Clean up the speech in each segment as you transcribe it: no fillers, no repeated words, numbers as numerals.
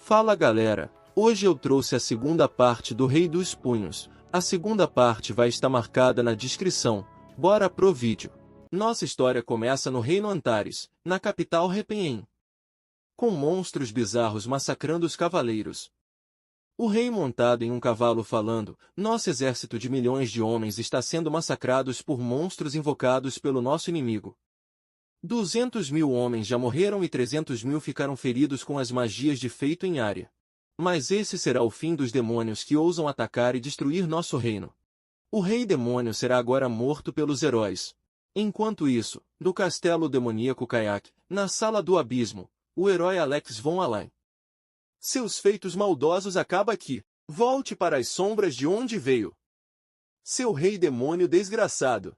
Fala galera, hoje eu trouxe a segunda parte do Rei dos Punhos. A segunda parte vai estar marcada na descrição. Bora pro vídeo. Nossa história começa no Reino Antares, na capital Rephenhem, com monstros bizarros massacrando os cavaleiros. O rei montado em um cavalo falando, nosso exército de milhões de homens está sendo massacrados por monstros invocados pelo nosso inimigo. 200.000 homens já morreram e 300.000 ficaram feridos com as magias de feito em área. Mas esse será o fim dos demônios que ousam atacar e destruir nosso reino. O rei demônio será agora morto pelos heróis. Enquanto isso, do castelo demoníaco Kayak, na sala do abismo, o herói Alex von Alain. Seus feitos maldosos acabam aqui. Volte para as sombras de onde veio. Seu rei demônio desgraçado.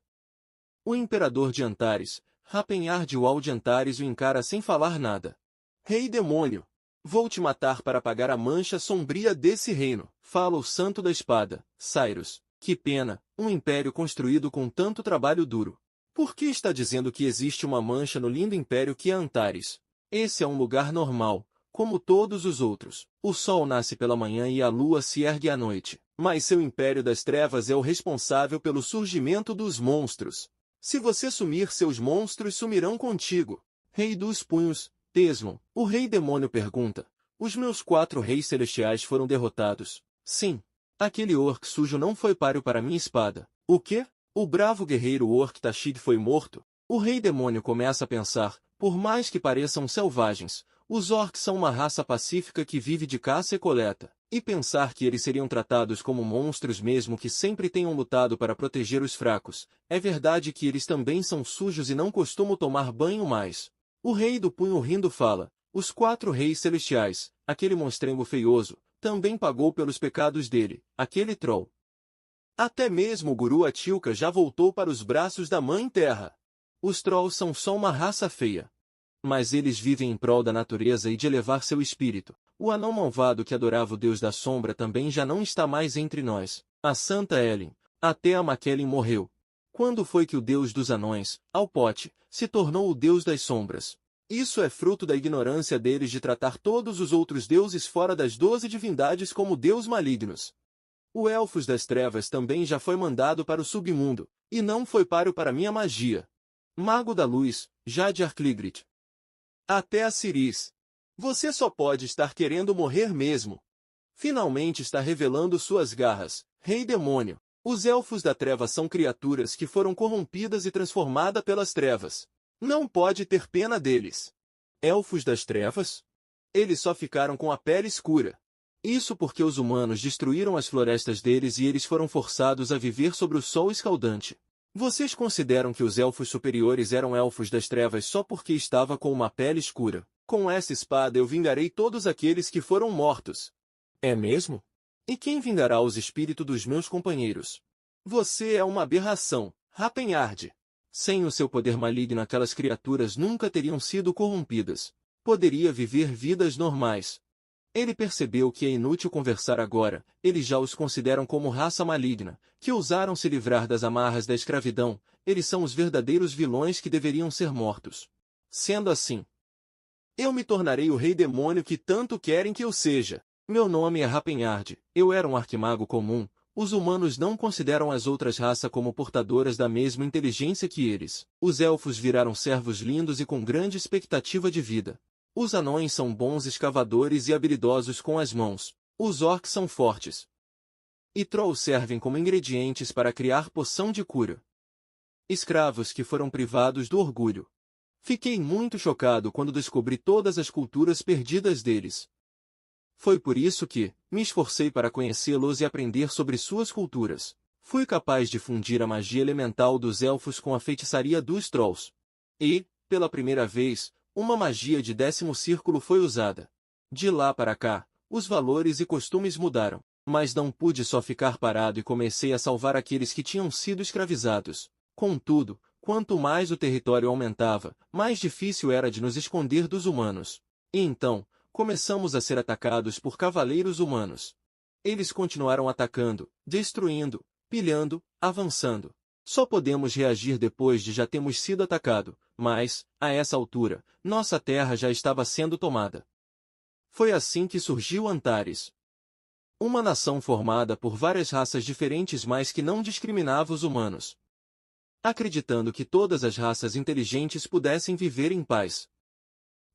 O imperador de Antares, Raphenhard de Antares o encara sem falar nada. Rei demônio, vou te matar para apagar a mancha sombria desse reino, fala o santo da espada, Cyrus. Que pena, um império construído com tanto trabalho duro. Por que está dizendo que existe uma mancha no lindo império que é Antares? Esse é um lugar normal, como todos os outros. O sol nasce pela manhã e a lua se ergue à noite. Mas seu império das trevas é o responsável pelo surgimento dos monstros. Se você sumir, seus monstros sumirão contigo. Rei dos Punhos, Tesmon, o rei demônio pergunta. Os meus 4 reis celestiais foram derrotados. Sim. Aquele orc sujo não foi páreo para minha espada. O quê? O bravo guerreiro orc Tashid foi morto? O rei demônio começa a pensar, por mais que pareçam selvagens, os orcs são uma raça pacífica que vive de caça e coleta. E pensar que eles seriam tratados como monstros mesmo que sempre tenham lutado para proteger os fracos. É verdade que eles também são sujos e não costumam tomar banho mais. O rei do punho rindo fala, os 4 reis celestiais, aquele monstrengo feioso, também pagou pelos pecados dele, aquele troll. Até mesmo o guru Atilka já voltou para os braços da Mãe Terra. Os trolls são só uma raça feia. Mas eles vivem em prol da natureza e de elevar seu espírito. O anão malvado que adorava o deus da sombra também já não está mais entre nós. A Santa Ellen, até a Makellen morreu. Quando foi que o deus dos anões, Alpote, se tornou o deus das sombras? Isso é fruto da ignorância deles de tratar todos os outros deuses fora das 12 divindades como deus malignos. O Elfos das Trevas também já foi mandado para o submundo, e não foi páreo para minha magia. Mago da Luz, Jade Arcligrit. Até a Ciris. Você só pode estar querendo morrer mesmo. Finalmente está revelando suas garras, Rei Demônio. Os Elfos da Treva são criaturas que foram corrompidas e transformadas pelas trevas. Não pode ter pena deles. Elfos das Trevas? Eles só ficaram com a pele escura. Isso porque os humanos destruíram as florestas deles e eles foram forçados a viver sobre o sol escaldante. Vocês consideram que os elfos superiores eram elfos das trevas só porque estava com uma pele escura? Com essa espada eu vingarei todos aqueles que foram mortos. É mesmo? E quem vingará os espíritos dos meus companheiros? Você é uma aberração, Raphenhard. Sem o seu poder maligno aquelas criaturas nunca teriam sido corrompidas. Poderia viver vidas normais. Ele percebeu que é inútil conversar agora, eles já os consideram como raça maligna, que ousaram se livrar das amarras da escravidão, eles são os verdadeiros vilões que deveriam ser mortos. Sendo assim, eu me tornarei o rei demônio que tanto querem que eu seja. Meu nome é Raphenhard, eu era um arquimago comum, os humanos não consideram as outras raças como portadoras da mesma inteligência que eles. Os elfos viraram servos lindos e com grande expectativa de vida. Os anões são bons escavadores e habilidosos com as mãos. Os orcs são fortes. E trolls servem como ingredientes para criar poção de cura. Escravos que foram privados do orgulho. Fiquei muito chocado quando descobri todas as culturas perdidas deles. Foi por isso que me esforcei para conhecê-los e aprender sobre suas culturas. Fui capaz de fundir a magia elemental dos elfos com a feitiçaria dos trolls. E, pela primeira vez, uma magia de 10º círculo foi usada. De lá para cá, os valores e costumes mudaram. Mas não pude só ficar parado e comecei a salvar aqueles que tinham sido escravizados. Contudo, quanto mais o território aumentava, mais difícil era de nos esconder dos humanos. E então, começamos a ser atacados por cavaleiros humanos. Eles continuaram atacando, destruindo, pilhando, avançando. Só podemos reagir depois de já termos sido atacados, mas, a essa altura, nossa terra já estava sendo tomada. Foi assim que surgiu Antares. Uma nação formada por várias raças diferentes, mas que não discriminava os humanos, acreditando que todas as raças inteligentes pudessem viver em paz.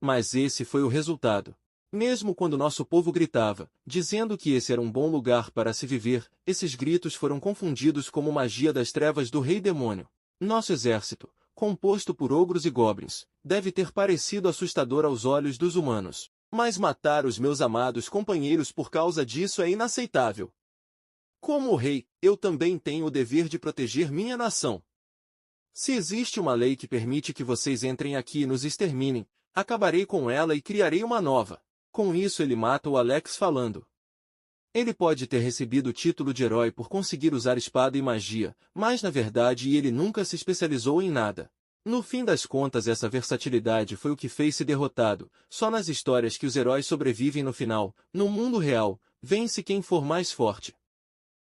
Mas esse foi o resultado. Mesmo quando nosso povo gritava, dizendo que esse era um bom lugar para se viver, esses gritos foram confundidos como magia das trevas do Rei Demônio. Nosso exército, composto por ogros e goblins, deve ter parecido assustador aos olhos dos humanos. Mas matar os meus amados companheiros por causa disso é inaceitável. Como rei, eu também tenho o dever de proteger minha nação. Se existe uma lei que permite que vocês entrem aqui e nos exterminem, acabarei com ela e criarei uma nova. Com isso ele mata o Alex falando. Ele pode ter recebido o título de herói por conseguir usar espada e magia, mas na verdade ele nunca se especializou em nada. No fim das contas, essa versatilidade foi o que fez se derrotado. Só nas histórias que os heróis sobrevivem no final. No mundo real, vence quem for mais forte.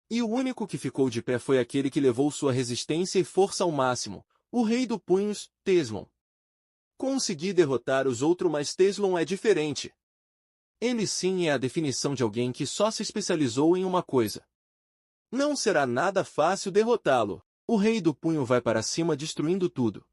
E o único que ficou de pé foi aquele que levou sua resistência e força ao máximo, o Rei do Punhos, Teslon. Consegui derrotar os outros, mas Teslon é diferente. Ele sim é a definição de alguém que só se especializou em uma coisa. Não será nada fácil derrotá-lo. O Rei do Punho vai para cima destruindo tudo.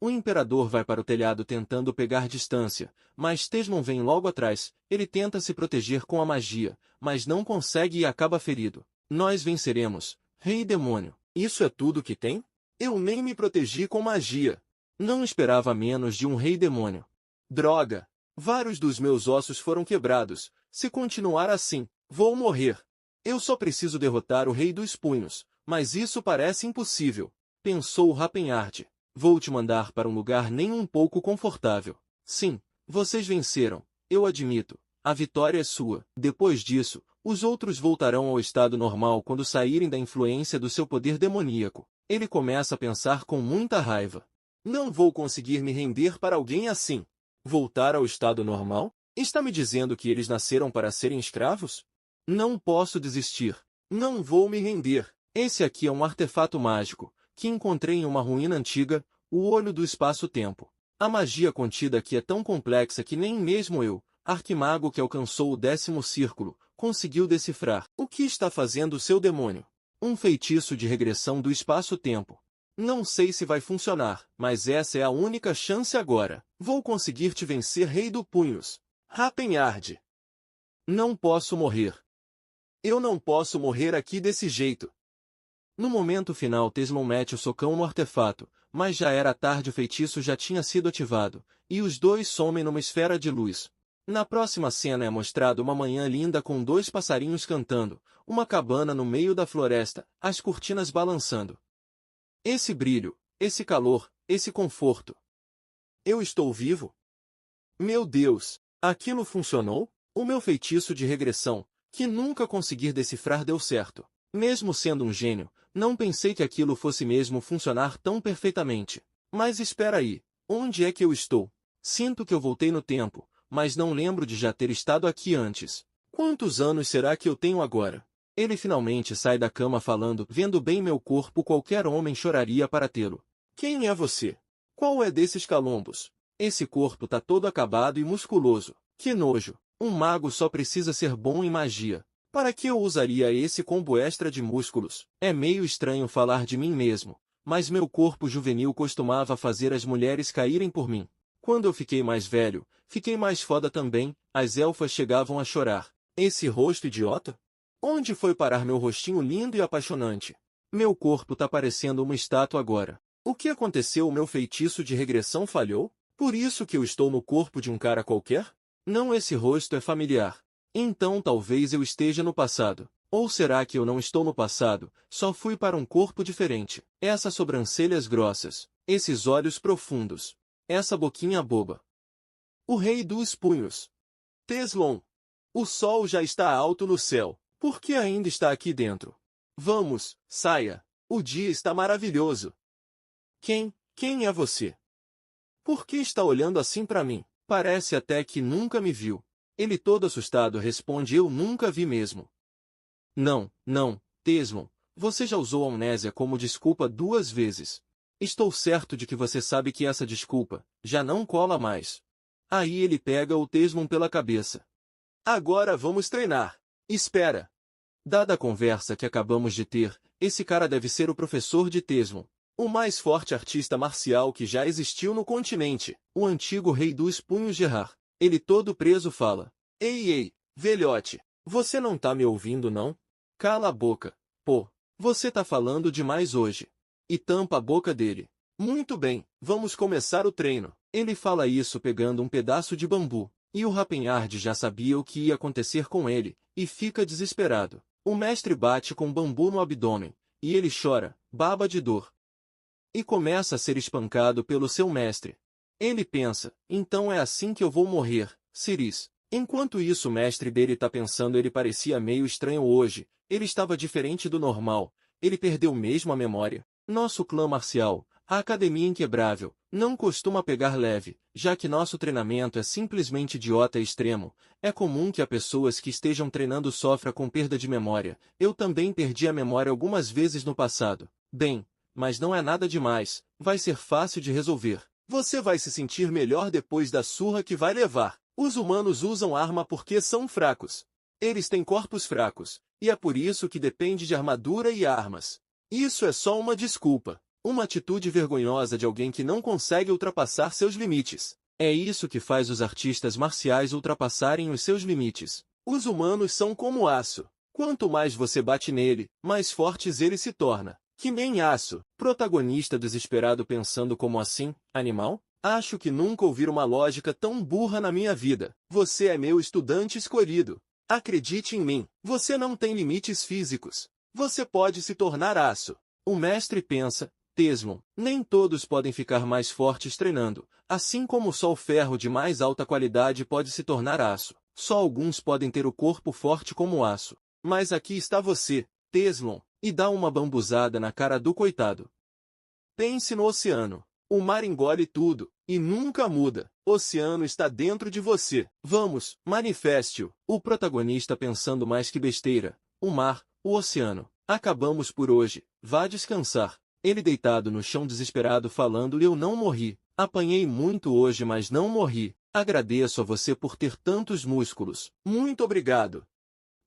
O Imperador vai para o telhado tentando pegar distância, mas Teslon vem logo atrás. Ele tenta se proteger com a magia, mas não consegue e acaba ferido. Nós venceremos, Rei Demônio. Isso é tudo que tem? Eu nem me protegi com magia. Não esperava menos de um Rei Demônio. Droga! Vários dos meus ossos foram quebrados. Se continuar assim, vou morrer. Eu só preciso derrotar o Rei dos Punhos, mas isso parece impossível, pensou Rapenhard. Vou te mandar para um lugar nem um pouco confortável. Sim, vocês venceram, eu admito. A vitória é sua. Depois disso, os outros voltarão ao estado normal quando saírem da influência do seu poder demoníaco. Ele começa a pensar com muita raiva. Não vou conseguir me render para alguém assim. Voltar ao estado normal? Está me dizendo que eles nasceram para serem escravos? Não posso desistir. Não vou me render. Esse aqui é um artefato mágico que encontrei em uma ruína antiga, o Olho do Espaço-Tempo. A magia contida aqui é tão complexa que nem mesmo eu, arquimago que alcançou o 10º círculo, conseguiu decifrar. O que está fazendo o seu demônio? Um feitiço de regressão do espaço-tempo. Não sei se vai funcionar, mas essa é a única chance agora. Vou conseguir te vencer, Rei do Punhos. Rapenhard. Não posso morrer. Eu não posso morrer aqui desse jeito. No momento final, Teslon mete o socão no artefato, mas já era tarde, o feitiço já tinha sido ativado, e os dois somem numa esfera de luz. Na próxima cena é mostrado uma manhã linda com 2 passarinhos cantando, uma cabana no meio da floresta, as cortinas balançando. Esse brilho, esse calor, esse conforto. Eu estou vivo? Meu Deus, aquilo funcionou? O meu feitiço de regressão, que nunca consegui decifrar, deu certo. Mesmo sendo um gênio, não pensei que aquilo fosse mesmo funcionar tão perfeitamente. Mas espera aí, onde é que eu estou? Sinto que eu voltei no tempo, mas não lembro de já ter estado aqui antes. Quantos anos será que eu tenho agora? Ele finalmente sai da cama falando, vendo bem meu corpo, qualquer homem choraria para tê-lo. Quem é você? Qual é desses calombos? Esse corpo tá todo acabado e musculoso. Que nojo! Um mago só precisa ser bom em magia. Para que eu usaria esse combo extra de músculos? É meio estranho falar de mim mesmo, mas meu corpo juvenil costumava fazer as mulheres caírem por mim. Quando eu fiquei mais velho, fiquei mais foda também, as elfas chegavam a chorar. Esse rosto idiota? Onde foi parar meu rostinho lindo e apaixonante? Meu corpo tá parecendo uma estátua agora. O que aconteceu? O meu feitiço de regressão falhou? Por isso que eu estou no corpo de um cara qualquer? Não, esse rosto é familiar. Então talvez eu esteja no passado. Ou será que eu não estou no passado, só fui para um corpo diferente? Essas sobrancelhas grossas, esses olhos profundos, essa boquinha boba. O Rei dos Punhos. Teslon. O sol já está alto no céu. Por que ainda está aqui dentro? Vamos, saia. O dia está maravilhoso. Quem é você? Por que está olhando assim para mim? Parece até que nunca me viu. Ele todo assustado responde, eu nunca vi mesmo. Não, Teslon, você já usou a amnésia como desculpa 2 vezes. Estou certo de que você sabe que essa desculpa já não cola mais. Aí ele pega o Tesmon pela cabeça. Agora vamos treinar. Espera. Dada a conversa que acabamos de ter, esse cara deve ser o professor de Tesmon, o mais forte artista marcial que já existiu no continente, o antigo rei dos punhos Gerard. Ele todo preso fala. Ei, velhote, você não tá me ouvindo não? Cala a boca. Pô, você tá falando demais hoje. E tampa a boca dele. Muito bem, vamos começar o treino. Ele fala isso pegando um pedaço de bambu, e o Rapenhard já sabia o que ia acontecer com ele, e fica desesperado. O mestre bate com bambu no abdômen, e ele chora, baba de dor. E começa a ser espancado pelo seu mestre. Ele pensa, então é assim que eu vou morrer, Ciris. Enquanto isso o mestre dele tá pensando, ele parecia meio estranho hoje, ele estava diferente do normal, ele perdeu mesmo a memória. Nosso clã marcial, a Academia Inquebrável, não costuma pegar leve, já que nosso treinamento é simplesmente idiota e extremo. É comum que as pessoas que estejam treinando sofram com perda de memória. Eu também perdi a memória algumas vezes no passado. Bem, mas não é nada demais, vai ser fácil de resolver. Você vai se sentir melhor depois da surra que vai levar. Os humanos usam arma porque são fracos. Eles têm corpos fracos, e é por isso que depende de armadura e armas. Isso é só uma desculpa. Uma atitude vergonhosa de alguém que não consegue ultrapassar seus limites. É isso que faz os artistas marciais ultrapassarem os seus limites. Os humanos são como aço. Quanto mais você bate nele, mais fortes ele se torna. Que nem aço. Protagonista desesperado pensando como assim, animal? Acho que nunca ouvi uma lógica tão burra na minha vida. Você é meu estudante escolhido. Acredite em mim. Você não tem limites físicos. Você pode se tornar aço. O mestre pensa, Tesmon, nem todos podem ficar mais fortes treinando, assim como só o ferro de mais alta qualidade pode se tornar aço. Só alguns podem ter o corpo forte como aço. Mas aqui está você, Tesmon, e dá uma bambuzada na cara do coitado. Pense no oceano. O mar engole tudo, e nunca muda. O oceano está dentro de você. Vamos, manifeste-o. O protagonista pensando mais que besteira. O mar, o oceano. Acabamos por hoje. Vá descansar. Ele deitado no chão desesperado falando, eu não morri. Apanhei muito hoje, mas não morri. Agradeço a você por ter tantos músculos. Muito obrigado.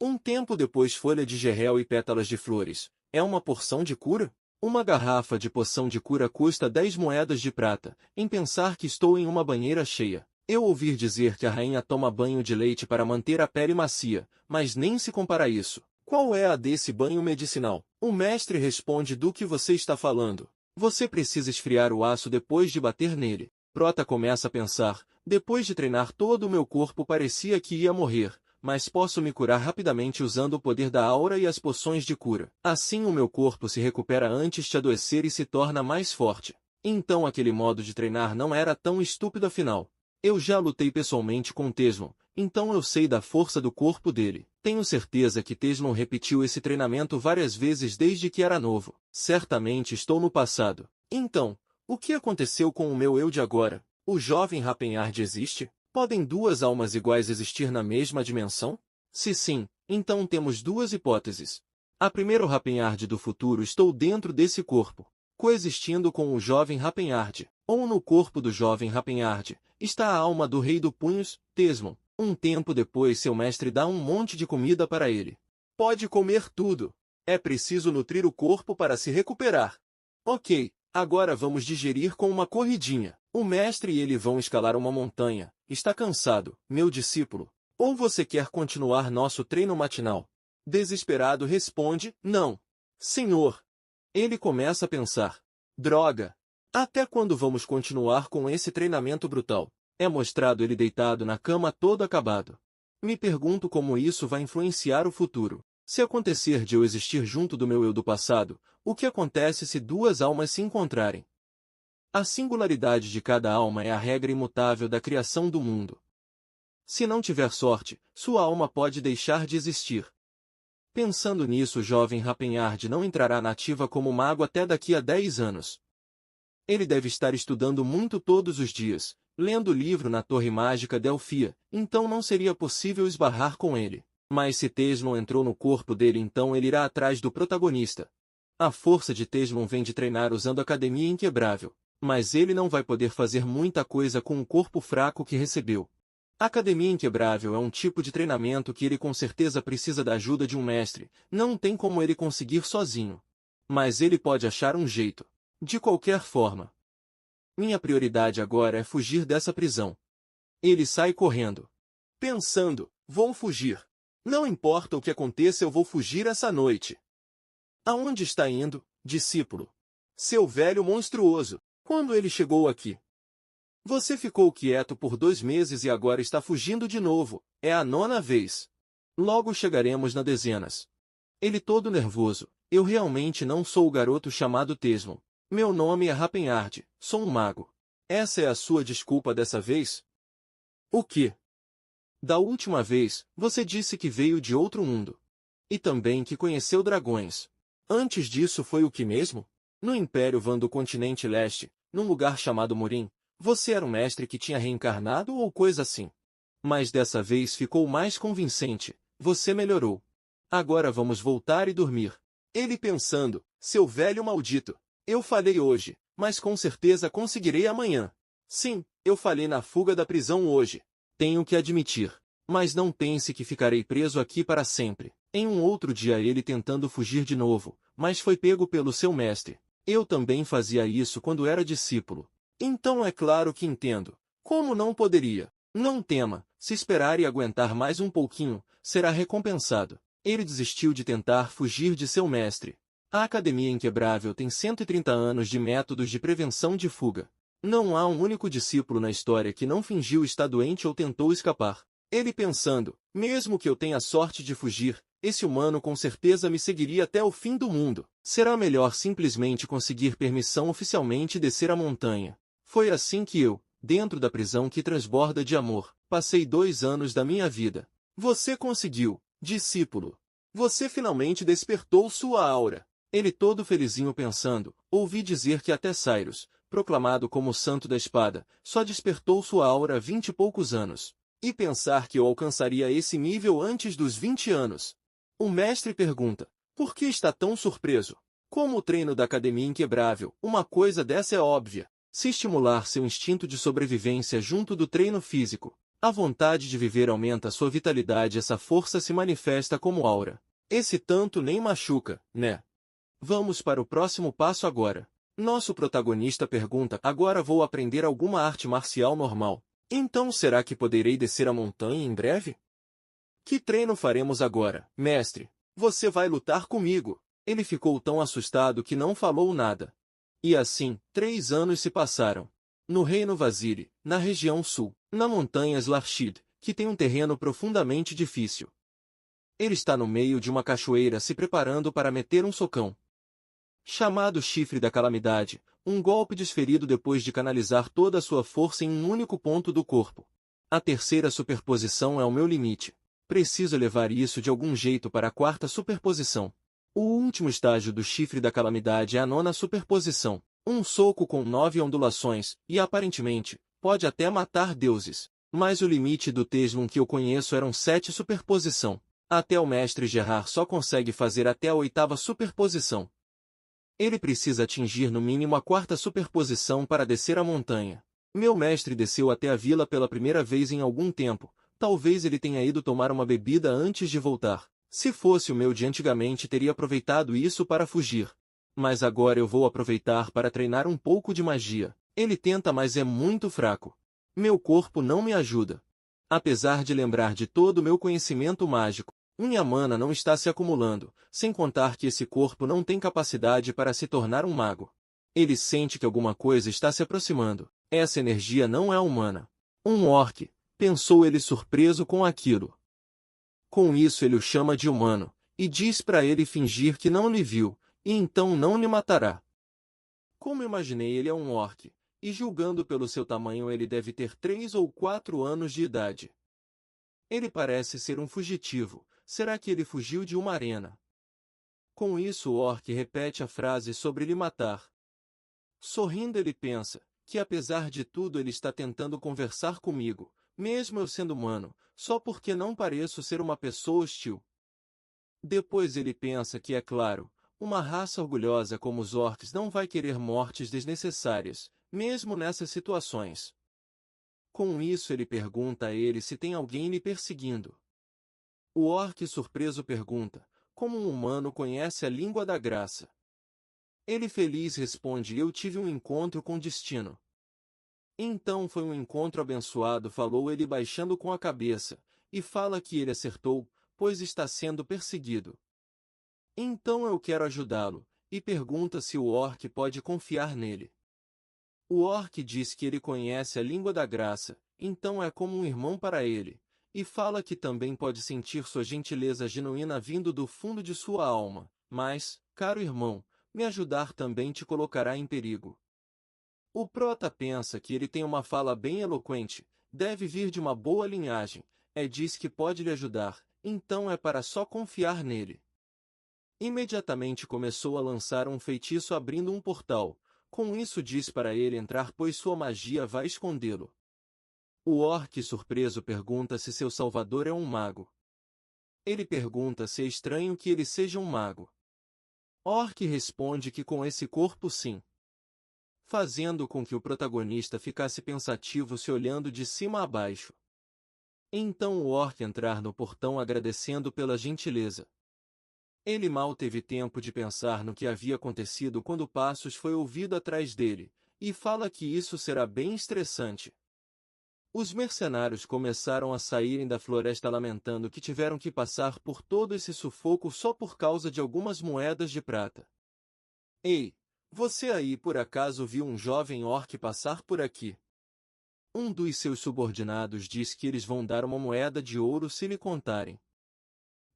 Um tempo depois, folha de gerel e pétalas de flores. É uma porção de cura? Uma garrafa de poção de cura custa 10 moedas de prata. Em pensar que estou em uma banheira cheia. Eu ouvi dizer que a rainha toma banho de leite para manter a pele macia, mas nem se compara a isso. Qual é a desse banho medicinal? O mestre responde, do que você está falando. Você precisa esfriar o aço depois de bater nele. Prota começa a pensar, depois de treinar todo o meu corpo parecia que ia morrer, mas posso me curar rapidamente usando o poder da aura e as poções de cura. Assim o meu corpo se recupera antes de adoecer e se torna mais forte. Então aquele modo de treinar não era tão estúpido afinal. Eu já lutei pessoalmente com Tesmon, então eu sei da força do corpo dele. Tenho certeza que Tesmon repetiu esse treinamento várias vezes desde que era novo. Certamente estou no passado. Então, o que aconteceu com o meu eu de agora? O jovem Rapenhard existe? Podem duas almas iguais existir na mesma dimensão? Se sim, então temos duas hipóteses. A primeira, o Rapenhard do futuro, estou dentro desse corpo, coexistindo com o jovem Rapenhard, ou no corpo do jovem Rapenhard, está a alma do rei do punhos, Tesmon. Um tempo depois seu mestre dá um monte de comida para ele. Pode comer tudo. É preciso nutrir o corpo para se recuperar. Ok, agora vamos digerir com uma corridinha. O mestre e ele vão escalar uma montanha. Está cansado, meu discípulo? Ou você quer continuar nosso treino matinal? Desesperado responde, não. Senhor. Ele começa a pensar. Droga. Até quando vamos continuar com esse treinamento brutal? É mostrado ele deitado na cama todo acabado. Me pergunto como isso vai influenciar o futuro. Se acontecer de eu existir junto do meu eu do passado, o que acontece se duas almas se encontrarem? A singularidade de cada alma é a regra imutável da criação do mundo. Se não tiver sorte, sua alma pode deixar de existir. Pensando nisso, o jovem Rapenhard não entrará na ativa como mago até daqui a 10 anos. Ele deve estar estudando muito todos os dias, lendo o livro na Torre Mágica Delfia, então não seria possível esbarrar com ele. Mas se Tesmon entrou no corpo dele, então ele irá atrás do protagonista. A força de Tesmon vem de treinar usando a Academia Inquebrável. Mas ele não vai poder fazer muita coisa com o corpo fraco que recebeu. A Academia Inquebrável é um tipo de treinamento que ele com certeza precisa da ajuda de um mestre, não tem como ele conseguir sozinho. Mas ele pode achar um jeito. De qualquer forma. Minha prioridade agora é fugir dessa prisão. Ele sai correndo. Pensando, vou fugir. Não importa o que aconteça, eu vou fugir essa noite. Aonde está indo, discípulo? Seu velho monstruoso. Quando ele chegou aqui? Você ficou quieto por 2 meses e agora está fugindo de novo. É a 9ª vez. Logo chegaremos na dezenas. Ele todo nervoso. Eu realmente não sou o garoto chamado Tesmon. Meu nome é Rapenard. Sou um mago. Essa é a sua desculpa dessa vez? O quê? Da última vez, você disse que veio de outro mundo. E também que conheceu dragões. Antes disso foi o que mesmo? No Império Van do Continente Leste, num lugar chamado Murim, você era um mestre que tinha reencarnado ou coisa assim. Mas dessa vez ficou mais convincente. Você melhorou. Agora vamos voltar e dormir. Ele pensando, seu velho maldito. Eu falhei hoje, mas com certeza conseguirei amanhã. Sim, eu falhei na fuga da prisão hoje. Tenho que admitir. Mas não pense que ficarei preso aqui para sempre. Em um outro dia ele tentando fugir de novo, mas foi pego pelo seu mestre. Eu também fazia isso quando era discípulo. Então é claro que entendo. Como não poderia? Não tema, se esperar e aguentar mais um pouquinho, será recompensado. Ele desistiu de tentar fugir de seu mestre. A Academia Inquebrável tem 130 anos de métodos de prevenção de fuga. Não há um único discípulo na história que não fingiu estar doente ou tentou escapar. Ele pensando, mesmo que eu tenha sorte de fugir, esse humano com certeza me seguiria até o fim do mundo. Será melhor simplesmente conseguir permissão oficialmente e descer a montanha. Foi assim que eu, dentro da prisão que transborda de amor, passei 2 anos da minha vida. Você conseguiu, discípulo. Você finalmente despertou sua aura. Ele todo felizinho pensando, ouvi dizer que até Cyrus, proclamado como o santo da espada, só despertou sua aura há 20 e poucos anos. E pensar que eu alcançaria esse nível antes dos 20 anos. O mestre pergunta, por que está tão surpreso? Como o treino da Academia Inquebrável, uma coisa dessa é óbvia. Se estimular seu instinto de sobrevivência junto do treino físico, a vontade de viver aumenta sua vitalidade e essa força se manifesta como aura. Esse tanto nem machuca, né? Vamos para o próximo passo agora. Nosso protagonista pergunta, agora vou aprender alguma arte marcial normal. Então será que poderei descer a montanha em breve? Que treino faremos agora, mestre? Você vai lutar comigo. Ele ficou tão assustado que não falou nada. E assim, 3 anos se passaram. No Reino Vaziri, na região sul, na montanha Slarshid, que tem um terreno profundamente difícil. Ele está no meio de uma cachoeira se preparando para meter um socão. Chamado Chifre da Calamidade, um golpe desferido depois de canalizar toda a sua força em um único ponto do corpo. A terceira superposição é o meu limite. Preciso levar isso de algum jeito para a 4ª superposição. O último estágio do Chifre da Calamidade é a 9ª superposição. Um soco com 9 ondulações, e aparentemente, pode até matar deuses. Mas o limite do Tesmon que eu conheço eram 7 superposição. Até o mestre Gerard só consegue fazer até a 8ª superposição. Ele precisa atingir no mínimo a 4ª superposição para descer a montanha. Meu mestre desceu até a vila pela primeira vez em algum tempo. Talvez ele tenha ido tomar uma bebida antes de voltar. Se fosse o meu de antigamente, teria aproveitado isso para fugir. Mas agora eu vou aproveitar para treinar um pouco de magia. Ele tenta, mas é muito fraco. Meu corpo não me ajuda. Apesar de lembrar de todo o meu conhecimento mágico, minha mana não está se acumulando, sem contar que esse corpo não tem capacidade para se tornar um mago. Ele sente que alguma coisa está se aproximando. Essa energia não é humana. Um orc, pensou ele surpreso com aquilo. Com isso ele o chama de humano, e diz para ele fingir que não lhe viu, e então não lhe matará. Como imaginei, ele é um orc, e julgando pelo seu tamanho ele deve ter 3 ou 4 anos de idade. Ele parece ser um fugitivo. Será que ele fugiu de uma arena? Com isso o orc repete a frase sobre lhe matar. Sorrindo ele pensa, que apesar de tudo ele está tentando conversar comigo, mesmo eu sendo humano, só porque não pareço ser uma pessoa hostil. Depois ele pensa que, é claro, uma raça orgulhosa como os orcs não vai querer mortes desnecessárias, mesmo nessas situações. Com isso ele pergunta a ele se tem alguém lhe perseguindo. O orc surpreso pergunta, como um humano conhece a língua da graça? Ele feliz responde: eu tive um encontro com destino. Então foi um encontro abençoado, falou ele baixando com a cabeça, e fala que ele acertou, pois está sendo perseguido. Então eu quero ajudá-lo, e pergunta se o orc pode confiar nele. O orc diz que ele conhece a língua da graça, então é como um irmão para ele, e fala que também pode sentir sua gentileza genuína vindo do fundo de sua alma, mas, caro irmão, me ajudar também te colocará em perigo. O prota pensa que ele tem uma fala bem eloquente, deve vir de uma boa linhagem, diz que pode lhe ajudar, então é para só confiar nele. Imediatamente começou a lançar um feitiço abrindo um portal, com isso diz para ele entrar pois sua magia vai escondê-lo. O orc surpreso pergunta se seu salvador é um mago. Ele pergunta se é estranho que ele seja um mago. Orc responde que com esse corpo sim. Fazendo com que o protagonista ficasse pensativo se olhando de cima a baixo. Então o orc entrar no portão agradecendo pela gentileza. Ele mal teve tempo de pensar no que havia acontecido quando passos foi ouvido atrás dele, e fala que isso será bem estressante. Os mercenários começaram a saírem da floresta lamentando que tiveram que passar por todo esse sufoco só por causa de algumas moedas de prata. Ei, você aí por acaso viu um jovem orc passar por aqui? Um dos seus subordinados diz que eles vão dar uma moeda de ouro se lhe contarem.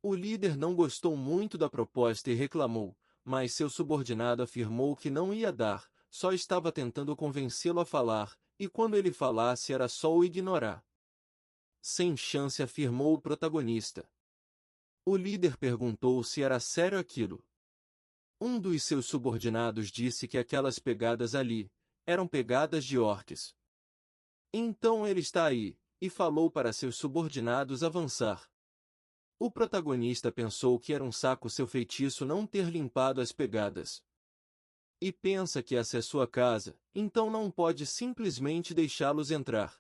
O líder não gostou muito da proposta e reclamou, mas seu subordinado afirmou que não ia dar, só estava tentando convencê-lo a falar, e quando ele falasse era só o ignorar. Sem chance, afirmou o protagonista. O líder perguntou se era sério aquilo. Um dos seus subordinados disse que aquelas pegadas ali eram pegadas de orques. Então ele está aí, e falou para seus subordinados avançar. O protagonista pensou que era um saco seu feitiço não ter limpado as pegadas. E pensa que essa é sua casa, então não pode simplesmente deixá-los entrar.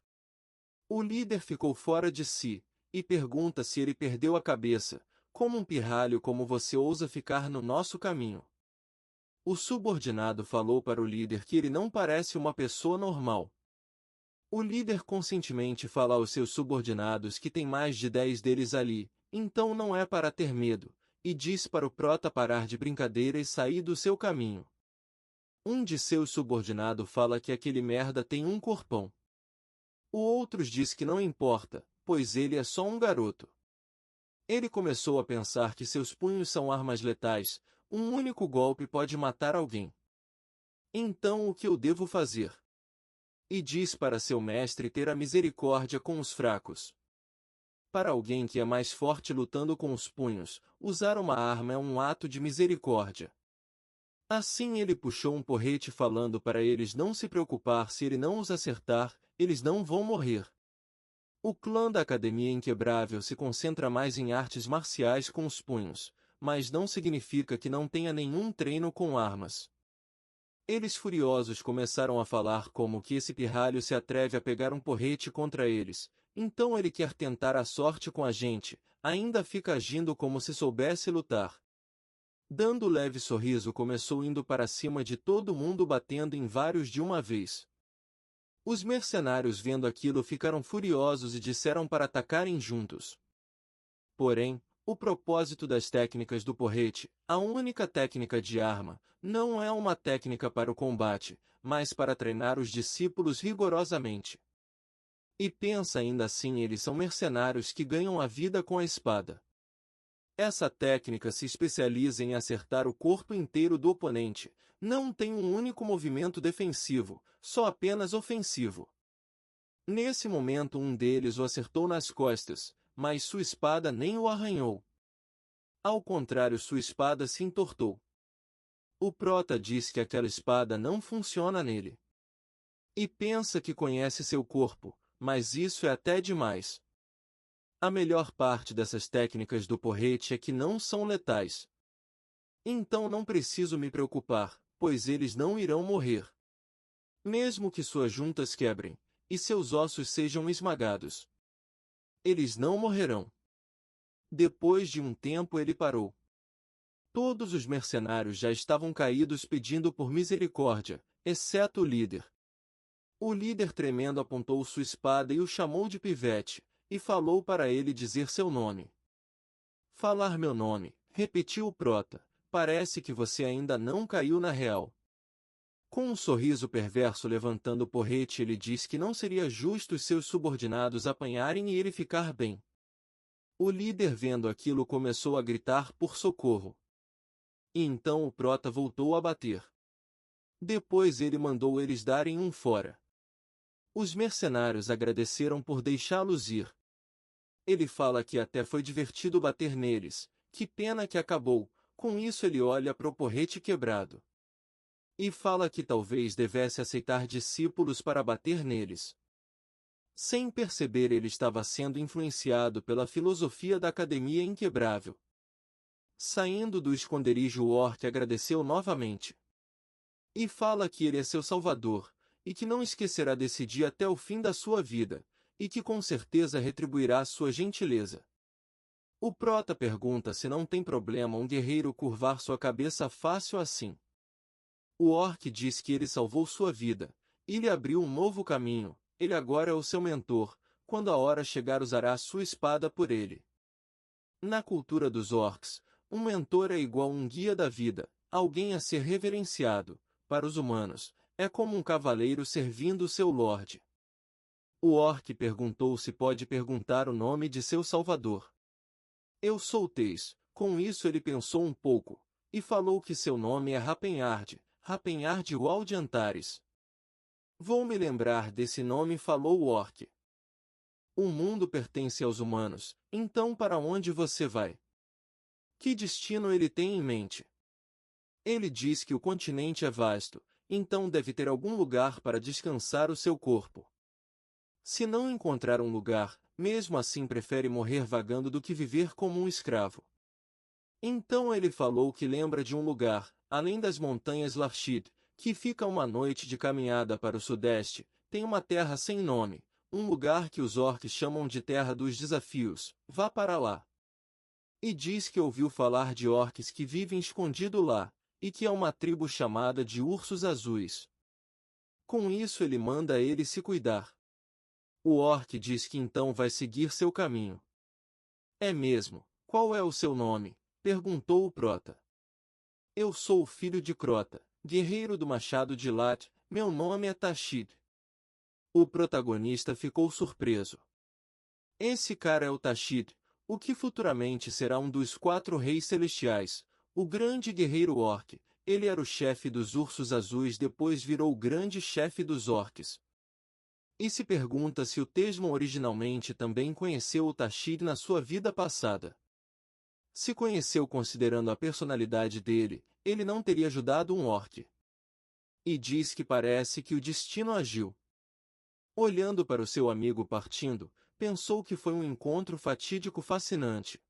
O líder ficou fora de si, e pergunta se ele perdeu a cabeça, como um pirralho como você ousa ficar no nosso caminho. O subordinado falou para o líder que ele não parece uma pessoa normal. O líder conscientemente fala aos seus subordinados que tem mais de 10 deles ali, então não é para ter medo, e diz para o prota parar de brincadeira e sair do seu caminho. Um de seus subordinados fala que aquele merda tem um corpão. O outro diz que não importa, pois ele é só um garoto. Ele começou a pensar que seus punhos são armas letais, um único golpe pode matar alguém. Então o que eu devo fazer? E diz para seu mestre ter a misericórdia com os fracos. Para alguém que é mais forte lutando com os punhos, usar uma arma é um ato de misericórdia. Assim ele puxou um porrete falando para eles não se preocupar se ele não os acertar, eles não vão morrer. O clã da Academia Inquebrável se concentra mais em artes marciais com os punhos, mas não significa que não tenha nenhum treino com armas. Eles furiosos começaram a falar como que esse pirralho se atreve a pegar um porrete contra eles, então ele quer tentar a sorte com a gente, ainda fica agindo como se soubesse lutar. Dando leve sorriso começou indo para cima de todo mundo batendo em vários de uma vez. Os mercenários vendo aquilo ficaram furiosos e disseram para atacarem juntos. Porém, o propósito das técnicas do porrete, a única técnica de arma, não é uma técnica para o combate, mas para treinar os discípulos rigorosamente. E pensa ainda assim, eles são mercenários que ganham a vida com a espada. Essa técnica se especializa em acertar o corpo inteiro do oponente, não tem um único movimento defensivo, só apenas ofensivo. Nesse momento um deles o acertou nas costas, mas sua espada nem o arranhou. Ao contrário, sua espada se entortou. O prota diz que aquela espada não funciona nele. E pensa que conhece seu corpo, mas isso é até demais. A melhor parte dessas técnicas do porrete é que não são letais. Então não preciso me preocupar, pois eles não irão morrer. Mesmo que suas juntas quebrem, e seus ossos sejam esmagados, eles não morrerão. Depois de um tempo ele parou. Todos os mercenários já estavam caídos pedindo por misericórdia, exceto o líder. O líder tremendo apontou sua espada e o chamou de pivete, e falou para ele dizer seu nome. Falar meu nome, repetiu o prota, parece que você ainda não caiu na real. Com um sorriso perverso levantando o porrete ele diz que não seria justo os seus subordinados apanharem e ele ficar bem. O líder vendo aquilo começou a gritar por socorro. E então o prota voltou a bater. Depois ele mandou eles darem um fora. Os mercenários agradeceram por deixá-los ir. Ele fala que até foi divertido bater neles, que pena que acabou, com isso ele olha para o porrete quebrado. E fala que talvez devesse aceitar discípulos para bater neles. Sem perceber ele estava sendo influenciado pela filosofia da Academia Inquebrável. Saindo do esconderijo o orc agradeceu novamente. E fala que ele é seu salvador, e que não esquecerá desse dia até o fim da sua vida, e que com certeza retribuirá sua gentileza. O prota pergunta se não tem problema um guerreiro curvar sua cabeça fácil assim. O orc diz que ele salvou sua vida, e lhe abriu um novo caminho, ele agora é o seu mentor, quando a hora chegar usará sua espada por ele. Na cultura dos orcs, um mentor é igual um guia da vida, alguém a ser reverenciado. Para os humanos, é como um cavaleiro servindo seu lorde. O orc perguntou se pode perguntar o nome de seu salvador. Eu sou Teis, com isso ele pensou um pouco, e falou que seu nome é Rapenhard, Rapenhard Wall de Antares. Vou me lembrar desse nome, falou o orc. O mundo pertence aos humanos, então para onde você vai? Que destino ele tem em mente? Ele diz que o continente é vasto, então deve ter algum lugar para descansar o seu corpo. Se não encontrar um lugar, mesmo assim prefere morrer vagando do que viver como um escravo. Então ele falou que lembra de um lugar, além das montanhas Larshid, que fica uma noite de caminhada para o sudeste, tem uma terra sem nome, um lugar que os orcs chamam de Terra dos Desafios, vá para lá. E diz que ouviu falar de orcs que vivem escondido lá, e que é uma tribo chamada de Ursos Azuis. Com isso ele manda ele se cuidar. O orc diz que então vai seguir seu caminho. É mesmo, qual é o seu nome? Perguntou o prota. Eu sou o filho de Crota, guerreiro do machado de Lat, meu nome é Tashid. O protagonista ficou surpreso. Esse cara é o Tashid, o que futuramente será um dos 4 reis celestiais, o grande guerreiro orc. Ele era o chefe dos Ursos Azuis, depois virou o grande chefe dos orcs. E se pergunta se o Tesmon originalmente também conheceu o Tashid na sua vida passada. Se conheceu considerando a personalidade dele, ele não teria ajudado um orc. E diz que parece que o destino agiu. Olhando para o seu amigo partindo, pensou que foi um encontro fatídico fascinante.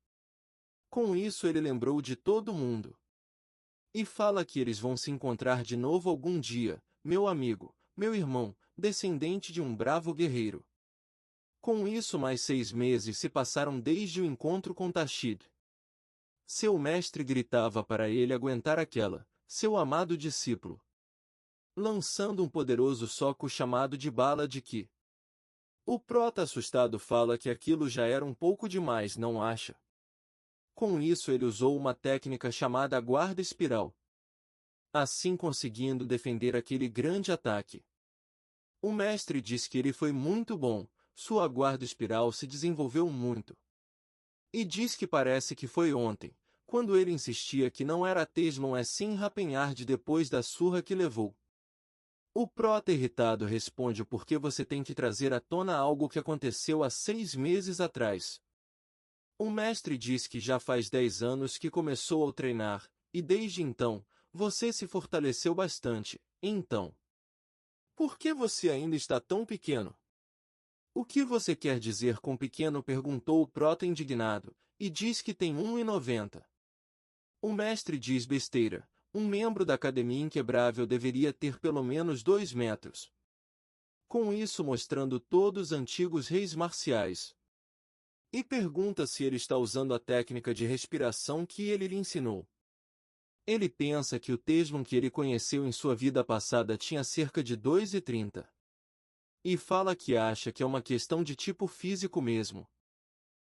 Com isso ele lembrou de todo mundo. E fala que eles vão se encontrar de novo algum dia, meu amigo, meu irmão, descendente de um bravo guerreiro. Com isso mais 6 meses se passaram desde o encontro com Tashid. Seu mestre gritava para ele aguentar aquela, seu amado discípulo, lançando um poderoso soco chamado de bala de Ki. O prota assustado fala que aquilo já era um pouco demais, não acha? Com isso ele usou uma técnica chamada guarda espiral, assim conseguindo defender aquele grande ataque. O mestre diz que ele foi muito bom, sua guarda espiral se desenvolveu muito. E diz que parece que foi ontem, quando ele insistia que não era Tesmon é sim Rapenhard depois da surra que levou. O prota irritado responde o porquê você tem que trazer à tona algo que aconteceu há 6 meses atrás. O mestre diz que já faz 10 anos que começou a treinar, e desde então, você se fortaleceu bastante, então. Por que você ainda está tão pequeno? O que você quer dizer com pequeno? Perguntou o prota indignado, e diz que tem 1,90. O mestre diz besteira, um membro da Academia Inquebrável deveria ter pelo menos 2 metros. Com isso mostrando todos os antigos reis marciais. E pergunta se ele está usando a técnica de respiração que ele lhe ensinou. Ele pensa que o Teslum que ele conheceu em sua vida passada tinha cerca de 2,30. E fala que acha que é uma questão de tipo físico mesmo.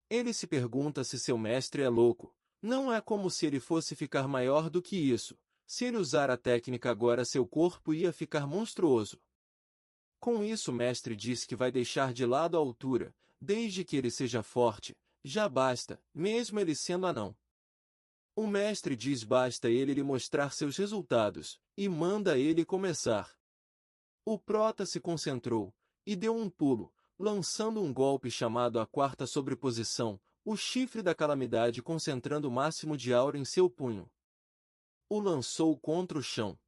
Ele se pergunta se seu mestre é louco. Não é como se ele fosse ficar maior do que isso. Se ele usar a técnica agora seu corpo ia ficar monstruoso. Com isso o mestre diz que vai deixar de lado a altura, desde que ele seja forte, já basta, mesmo ele sendo anão. O mestre diz basta ele lhe mostrar seus resultados, e manda ele começar. O prota se concentrou, e deu um pulo, lançando um golpe chamado a quarta sobreposição, o chifre da calamidade concentrando o máximo de aura em seu punho. O lançou contra o chão.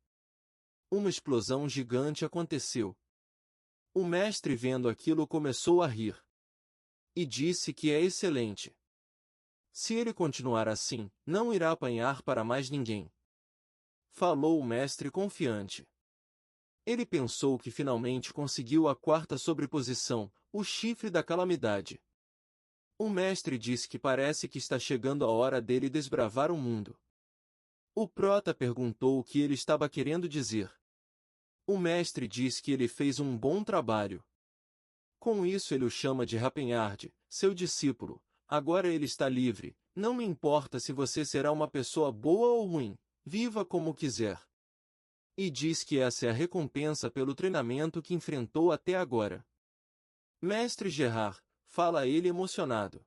Uma explosão gigante aconteceu. O mestre vendo aquilo começou a rir. E disse que é excelente. Se ele continuar assim, não irá apanhar para mais ninguém. Falou o mestre confiante. Ele pensou que finalmente conseguiu a quarta sobreposição, o chifre da calamidade. O mestre disse que parece que está chegando a hora dele desbravar o mundo. O prota perguntou o que ele estava querendo dizer. O mestre diz que ele fez um bom trabalho. Com isso ele o chama de Rapenhard, seu discípulo. Agora ele está livre, não me importa se você será uma pessoa boa ou ruim, viva como quiser. E diz que essa é a recompensa pelo treinamento que enfrentou até agora. Mestre Gerard, fala ele emocionado.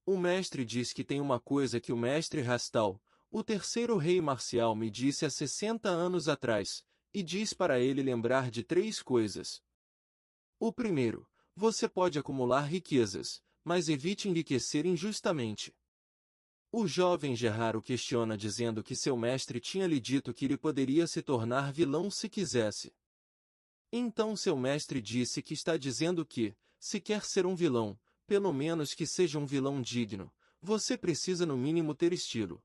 O mestre diz que tem uma coisa que o mestre Rastal, o terceiro rei marcial me disse há 60 anos atrás, e diz para ele lembrar de 3 coisas. O primeiro, você pode acumular riquezas, mas evite enriquecer injustamente. O jovem Gerard o questiona dizendo que seu mestre tinha lhe dito que ele poderia se tornar vilão se quisesse. Então seu mestre disse que está dizendo que, se quer ser um vilão, pelo menos que seja um vilão digno, você precisa no mínimo ter estilo.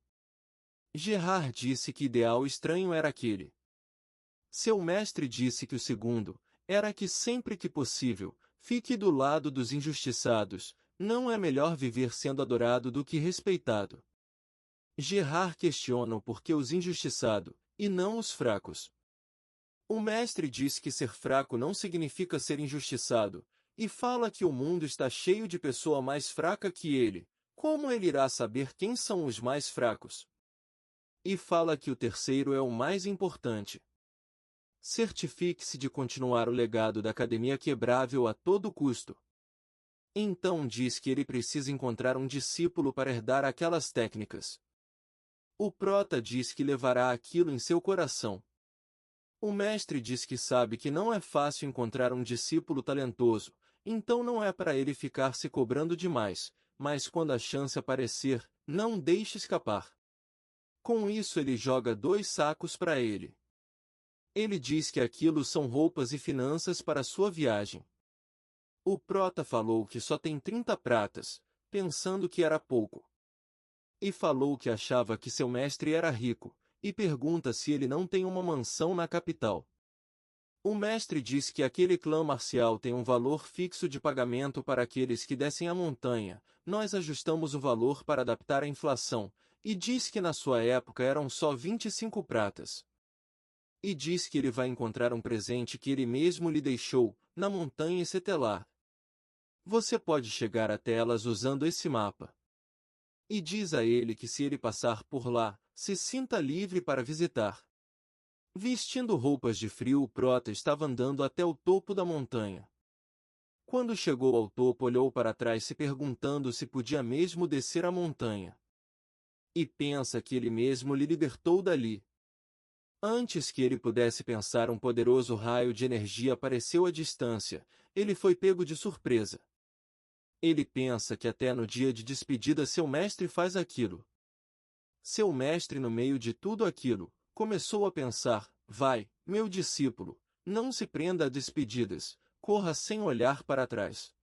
Gerard disse que ideal estranho era aquele. Seu mestre disse que o segundo, era que sempre que possível, fique do lado dos injustiçados, não é melhor viver sendo adorado do que respeitado. Gerard questiona o porquê os injustiçados, e não os fracos. O mestre diz que ser fraco não significa ser injustiçado, e fala que o mundo está cheio de pessoa mais fraca que ele, como ele irá saber quem são os mais fracos? E fala que o terceiro é o mais importante. Certifique-se de continuar o legado da Academia Quebrável a todo custo. Então diz que ele precisa encontrar um discípulo para herdar aquelas técnicas. O prota diz que levará aquilo em seu coração. O mestre diz que sabe que não é fácil encontrar um discípulo talentoso, então não é para ele ficar se cobrando demais, mas quando a chance aparecer, não deixe escapar. Com isso ele joga 2 sacos para ele. Ele diz que aquilo são roupas e finanças para sua viagem. O prota falou que só tem 30 pratas, pensando que era pouco. E falou que achava que seu mestre era rico, e pergunta se ele não tem uma mansão na capital. O mestre diz que aquele clã marcial tem um valor fixo de pagamento para aqueles que descem a montanha, nós ajustamos o valor para adaptar à inflação, e diz que na sua época eram só 25 pratas. E diz que ele vai encontrar um presente que ele mesmo lhe deixou, na montanha Setelar. Você pode chegar até elas usando esse mapa. E diz a ele que se ele passar por lá, se sinta livre para visitar. Vestindo roupas de frio o prota estava andando até o topo da montanha. Quando chegou ao topo olhou para trás se perguntando se podia mesmo descer a montanha. E pensa que ele mesmo lhe libertou dali. Antes que ele pudesse pensar um poderoso raio de energia apareceu à distância, ele foi pego de surpresa. Ele pensa que até no dia de despedida seu mestre faz aquilo. Seu mestre no meio de tudo aquilo, começou a pensar, vai, meu discípulo, não se prenda a despedidas, corra sem olhar para trás.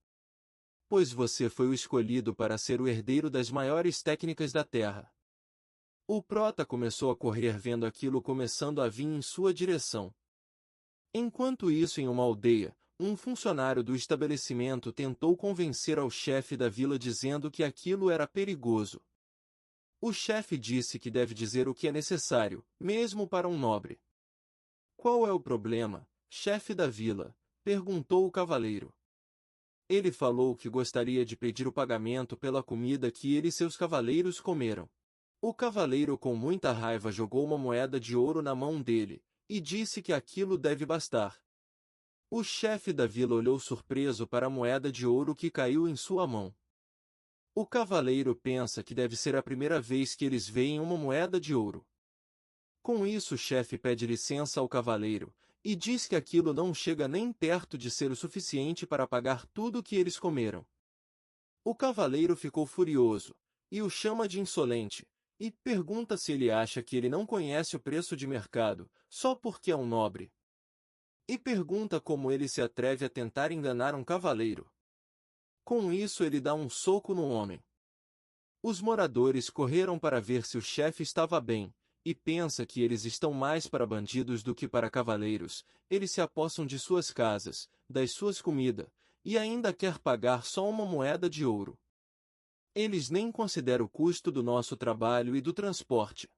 Pois você foi o escolhido para ser o herdeiro das maiores técnicas da Terra. O prota começou a correr vendo aquilo começando a vir em sua direção. Enquanto isso, em uma aldeia, um funcionário do estabelecimento tentou convencer ao chefe da vila dizendo que aquilo era perigoso. O chefe disse que deve dizer o que é necessário, mesmo para um nobre. Qual é o problema, chefe da vila? Perguntou o cavaleiro. Ele falou que gostaria de pedir o pagamento pela comida que ele e seus cavaleiros comeram. O cavaleiro com muita raiva jogou uma moeda de ouro na mão dele, e disse que aquilo deve bastar. O chefe da vila olhou surpreso para a moeda de ouro que caiu em sua mão. O cavaleiro pensa que deve ser a primeira vez que eles veem uma moeda de ouro. Com isso o chefe pede licença ao cavaleiro, e diz que aquilo não chega nem perto de ser o suficiente para pagar tudo o que eles comeram. O cavaleiro ficou furioso, e o chama de insolente, e pergunta se ele acha que ele não conhece o preço de mercado, só porque é um nobre. E pergunta como ele se atreve a tentar enganar um cavaleiro. Com isso ele dá um soco no homem. Os moradores correram para ver se o chefe estava bem, e pensa que eles estão mais para bandidos do que para cavaleiros. Eles se apossam de suas casas, das suas comidas, e ainda quer pagar só uma moeda de ouro. Eles nem consideram o custo do nosso trabalho e do transporte.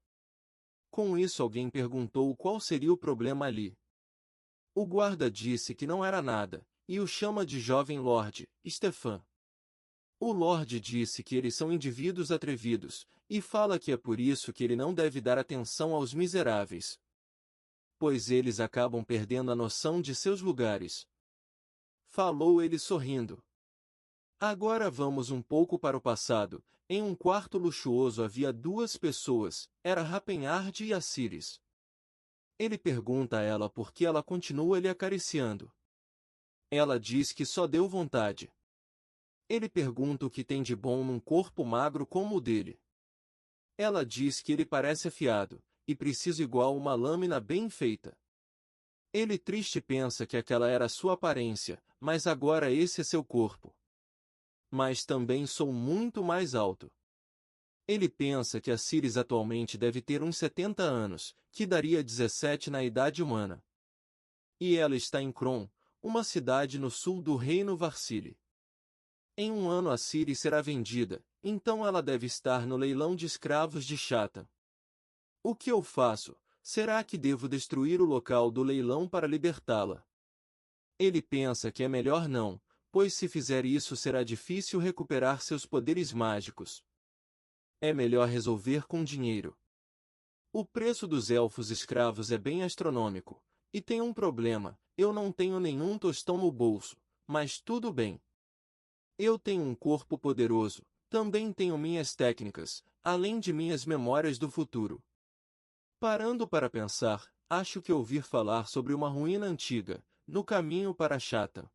Com isso alguém perguntou qual seria o problema ali. O guarda disse que não era nada, e o chama de jovem Lorde, Stefan. O Lorde disse que eles são indivíduos atrevidos, e fala que é por isso que ele não deve dar atenção aos miseráveis. Pois eles acabam perdendo a noção de seus lugares. Falou ele sorrindo. Agora vamos um pouco para o passado. Em um quarto luxuoso havia duas pessoas, era Rapenhard e Assíris. Ele pergunta a ela por que ela continua lhe acariciando. Ela diz que só deu vontade. Ele pergunta o que tem de bom num corpo magro como o dele. Ela diz que ele parece afiado, e precisa igual uma lâmina bem feita. Ele triste pensa que aquela era sua aparência, mas agora esse é seu corpo. Mas também sou muito mais alto. Ele pensa que Assíris atualmente deve ter uns 70 anos, que daria 17 na idade humana. E ela está em Kron, uma cidade no sul do reino Varsili. Em um ano Assíris será vendida, então ela deve estar no leilão de escravos de Chata. O que eu faço? Será que devo destruir o local do leilão para libertá-la? Ele pensa que é melhor não, pois se fizer isso será difícil recuperar seus poderes mágicos. É melhor resolver com dinheiro. O preço dos elfos escravos é bem astronômico, e tem um problema, eu não tenho nenhum tostão no bolso, mas tudo bem. Eu tenho um corpo poderoso, também tenho minhas técnicas, além de minhas memórias do futuro. Parando para pensar, acho que ouvi falar sobre uma ruína antiga, no caminho para Chata.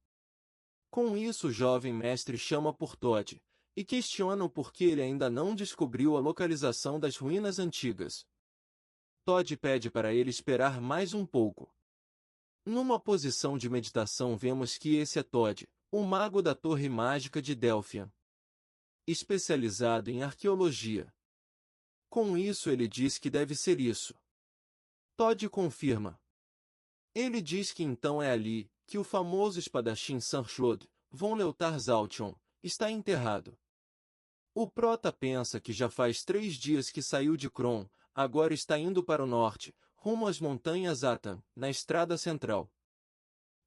Com isso o jovem mestre chama por Todd, e questiona o porquê ele ainda não descobriu a localização das ruínas antigas. Todd pede para ele esperar mais um pouco. Numa posição de meditação vemos que esse é Todd, o mago da Torre Mágica de Delphian, especializado em arqueologia. Com isso ele diz que deve ser isso. Todd confirma. Ele diz que então é ali, que o famoso espadachim Sanrod, von Leotar-Zaltion, está enterrado. O prota pensa que já faz 3 dias que saiu de Kron, agora está indo para o norte, rumo às montanhas Atan, na estrada central.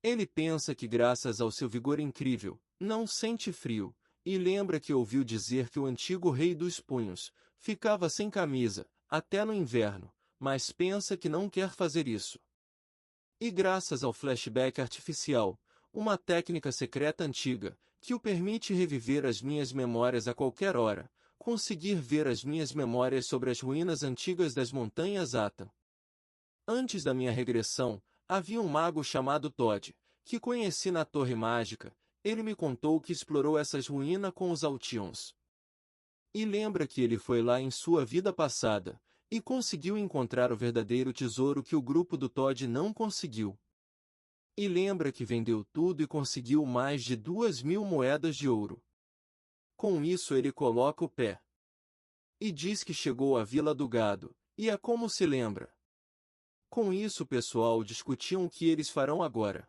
Ele pensa que graças ao seu vigor incrível, não sente frio, e lembra que ouviu dizer que o antigo rei dos punhos ficava sem camisa, até no inverno, mas pensa que não quer fazer isso. E graças ao flashback artificial, uma técnica secreta antiga, que o permite reviver as minhas memórias a qualquer hora, conseguir ver as minhas memórias sobre as ruínas antigas das montanhas Ata. Antes da minha regressão, havia um mago chamado Todd, que conheci na Torre Mágica. Ele me contou que explorou essas ruínas com os Altions. E lembra que ele foi lá em sua vida passada, e conseguiu encontrar o verdadeiro tesouro que o grupo do Todd não conseguiu. E lembra que vendeu tudo e conseguiu mais de 2.000 moedas de ouro. Com isso ele coloca o pé. E diz que chegou à Vila do Gado, e é como se lembra. Com isso o pessoal discutiam o que eles farão agora.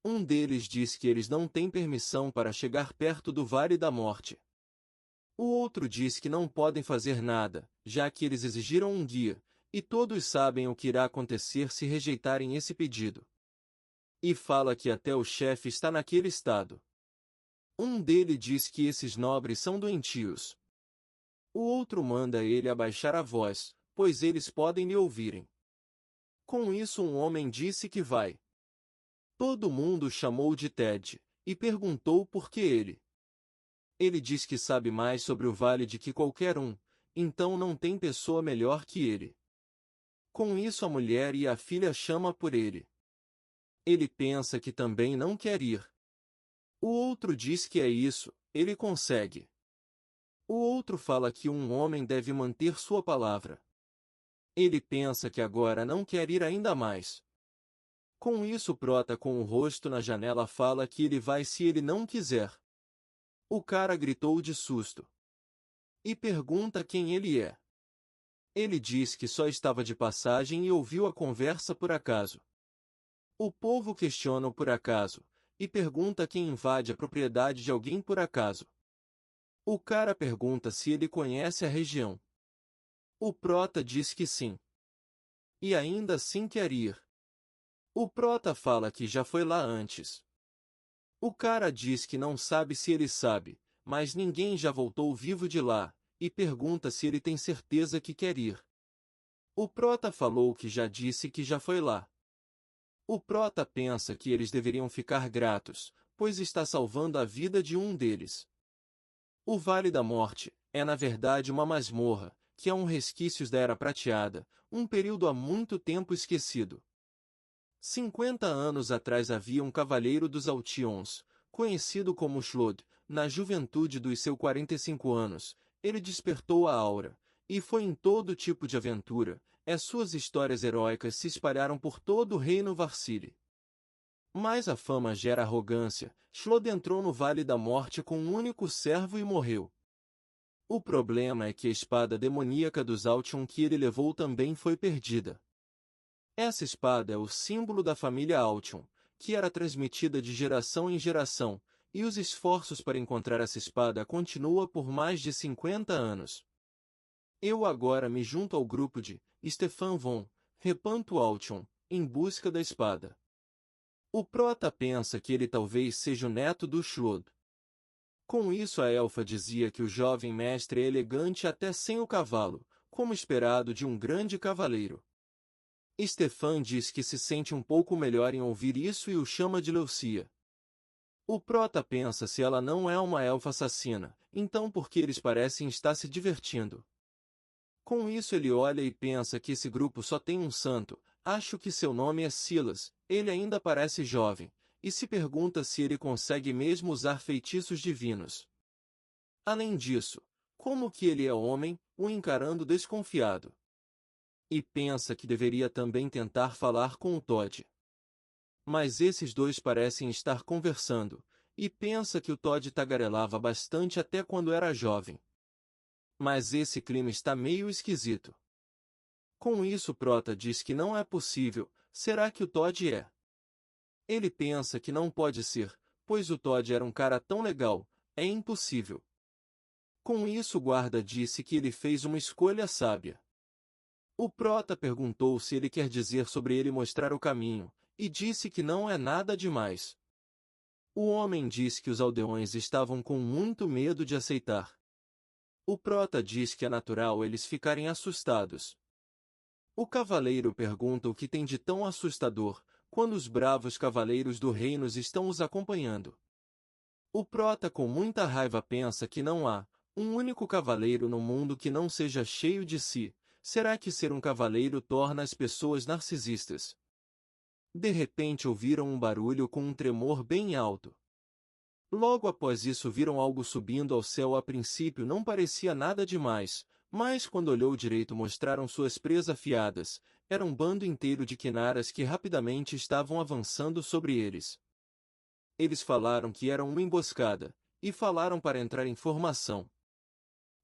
Um deles diz que eles não têm permissão para chegar perto do Vale da Morte. O outro diz que não podem fazer nada, já que eles exigiram um guia, e todos sabem o que irá acontecer se rejeitarem esse pedido. E fala que até o chefe está naquele estado. Um dele diz que esses nobres são doentios. O outro manda ele abaixar a voz, pois eles podem lhe ouvirem. Com isso um homem disse que vai. Todo mundo o chamou de Ted, e perguntou por que ele. Ele diz que sabe mais sobre o vale de que qualquer um, então não tem pessoa melhor que ele. Com isso a mulher e a filha chama por ele. Ele pensa que também não quer ir. O outro diz que é isso, ele consegue. O outro fala que um homem deve manter sua palavra. Ele pensa que agora não quer ir ainda mais. Com isso o prota com o rosto na janela fala que ele vai se ele não quiser. O cara gritou de susto. E pergunta quem ele é. Ele diz que só estava de passagem e ouviu a conversa por acaso. O povo questiona o por acaso, e pergunta quem invade a propriedade de alguém por acaso. O cara pergunta se ele conhece a região. O prota diz que sim. E ainda assim quer ir. O prota fala que já foi lá antes. O cara diz que não sabe se ele sabe, mas ninguém já voltou vivo de lá, e pergunta se ele tem certeza que quer ir. O prota falou que já disse que já foi lá. O prota pensa que eles deveriam ficar gratos, pois está salvando a vida de um deles. O Vale da Morte é na verdade uma masmorra, que é um resquícios da Era Prateada, um período há muito tempo esquecido. 50 anos atrás havia um cavaleiro dos Altions, conhecido como Shlod. Na juventude dos seus 45 anos, ele despertou a aura, e foi em todo tipo de aventura, suas histórias heróicas se espalharam por todo o reino Varsili. Mas a fama gera arrogância, Shlod entrou no Vale da Morte com um único servo e morreu. O problema é que a espada demoníaca dos Altion que ele levou também foi perdida. Essa espada é o símbolo da família Altion, que era transmitida de geração em geração, e os esforços para encontrar essa espada continuam por mais de 50 anos. Eu agora me junto ao grupo de Stefan von Repanto Altion, em busca da espada. O prota pensa que ele talvez seja o neto do Shlod. Com isso a elfa dizia que o jovem mestre é elegante até sem o cavalo, como esperado de um grande cavaleiro. Stefan diz que se sente um pouco melhor em ouvir isso e o chama de Leucia. O prota pensa se ela não é uma elfa assassina, então por que eles parecem estar se divertindo? Com isso ele olha e pensa que esse grupo só tem um santo, acho que seu nome é Silas, ele ainda parece jovem, e se pergunta se ele consegue mesmo usar feitiços divinos. Além disso, como que ele é homem, o encarando desconfiado. E pensa que deveria também tentar falar com o Todd. Mas esses dois parecem estar conversando, e pensa que o Todd tagarelava bastante até quando era jovem. Mas esse clima está meio esquisito. Com isso Prota diz que não é possível, será que o Todd é? Ele pensa que não pode ser, pois o Todd era um cara tão legal, é impossível. Com isso o guarda disse que ele fez uma escolha sábia. O prota perguntou se ele quer dizer sobre ele mostrar o caminho, e disse que não é nada demais. O homem diz que os aldeões estavam com muito medo de aceitar. O prota diz que é natural eles ficarem assustados. O cavaleiro pergunta o que tem de tão assustador, quando os bravos cavaleiros do reino estão os acompanhando. O prota com muita raiva pensa que não há um único cavaleiro no mundo que não seja cheio de si. Será que ser um cavaleiro torna as pessoas narcisistas? De repente ouviram um barulho com um tremor bem alto. Logo após isso viram algo subindo ao céu. A princípio não parecia nada demais, mas quando olhou direito mostraram suas presas afiadas. Era um bando inteiro de quinaras que rapidamente estavam avançando sobre eles. Eles falaram que era uma emboscada, e falaram para entrar em formação.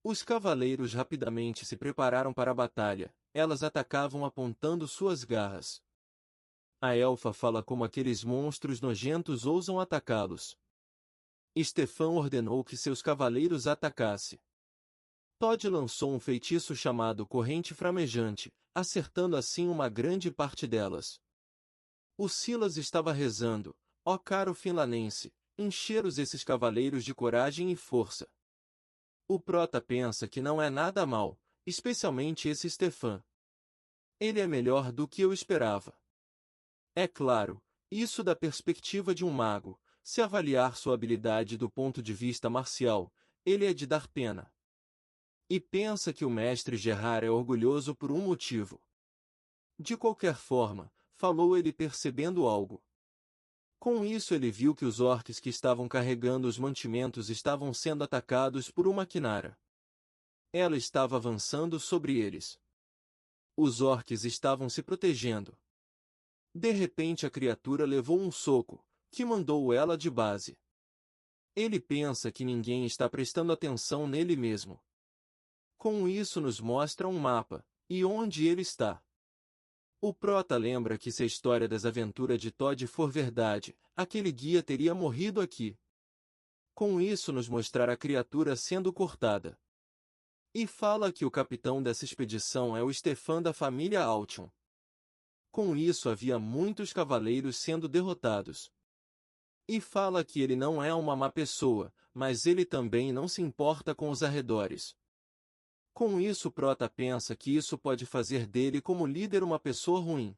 Os cavaleiros rapidamente se prepararam para a batalha. Elas atacavam apontando suas garras. A elfa fala como aqueles monstros nojentos ousam atacá-los. Stefan ordenou que seus cavaleiros atacassem. Todd lançou um feitiço chamado Corrente Flamejante, acertando assim uma grande parte delas. O Silas estava rezando: ó caro finlanense, encher-os esses cavaleiros de coragem e força. O prota pensa que não é nada mal, especialmente esse Stefan. Ele é melhor do que eu esperava. É claro, isso da perspectiva de um mago. Se avaliar sua habilidade do ponto de vista marcial, ele é de dar pena. E pensa que o mestre Gerard é orgulhoso por um motivo. De qualquer forma, falou ele percebendo algo. Com isso ele viu que os orques que estavam carregando os mantimentos estavam sendo atacados por uma Kinara. Ela estava avançando sobre eles. Os orques estavam se protegendo. De repente a criatura levou um soco, que mandou ela de base. Ele pensa que ninguém está prestando atenção nele mesmo. Com isso nos mostra um mapa, e onde ele está. O prota lembra que se a história das aventuras de Todd for verdade, aquele guia teria morrido aqui. Com isso nos mostrar a criatura sendo cortada. E fala que o capitão dessa expedição é o Stefan da família Altion. Com isso havia muitos cavaleiros sendo derrotados. E fala que ele não é uma má pessoa, mas ele também não se importa com os arredores. Com isso Prota pensa que isso pode fazer dele como líder uma pessoa ruim.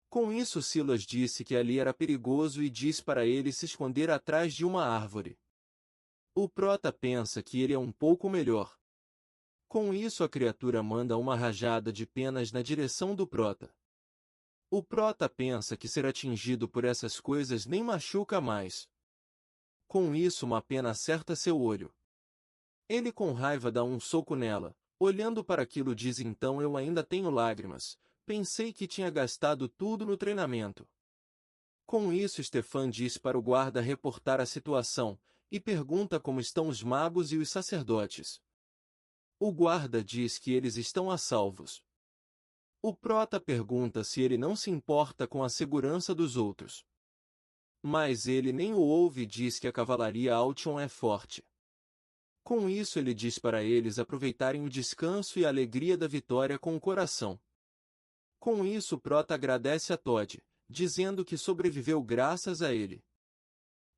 Com isso Silas disse que ali era perigoso e diz para ele se esconder atrás de uma árvore. O Prota pensa que ele é um pouco melhor. Com isso a criatura manda uma rajada de penas na direção do Prota. O Prota pensa que ser atingido por essas coisas nem machuca mais. Com isso uma pena acerta seu olho. Ele com raiva dá um soco nela. Olhando para aquilo diz: então eu ainda tenho lágrimas. Pensei que tinha gastado tudo no treinamento. Com isso Stefan diz para o guarda reportar a situação, e pergunta como estão os magos e os sacerdotes. O guarda diz que eles estão a salvos. O Prota pergunta se ele não se importa com a segurança dos outros. Mas ele nem o ouve e diz que a cavalaria Altion é forte. Com isso ele diz para eles aproveitarem o descanso e a alegria da vitória com o coração. Com isso o Prota agradece a Todd, dizendo que sobreviveu graças a ele.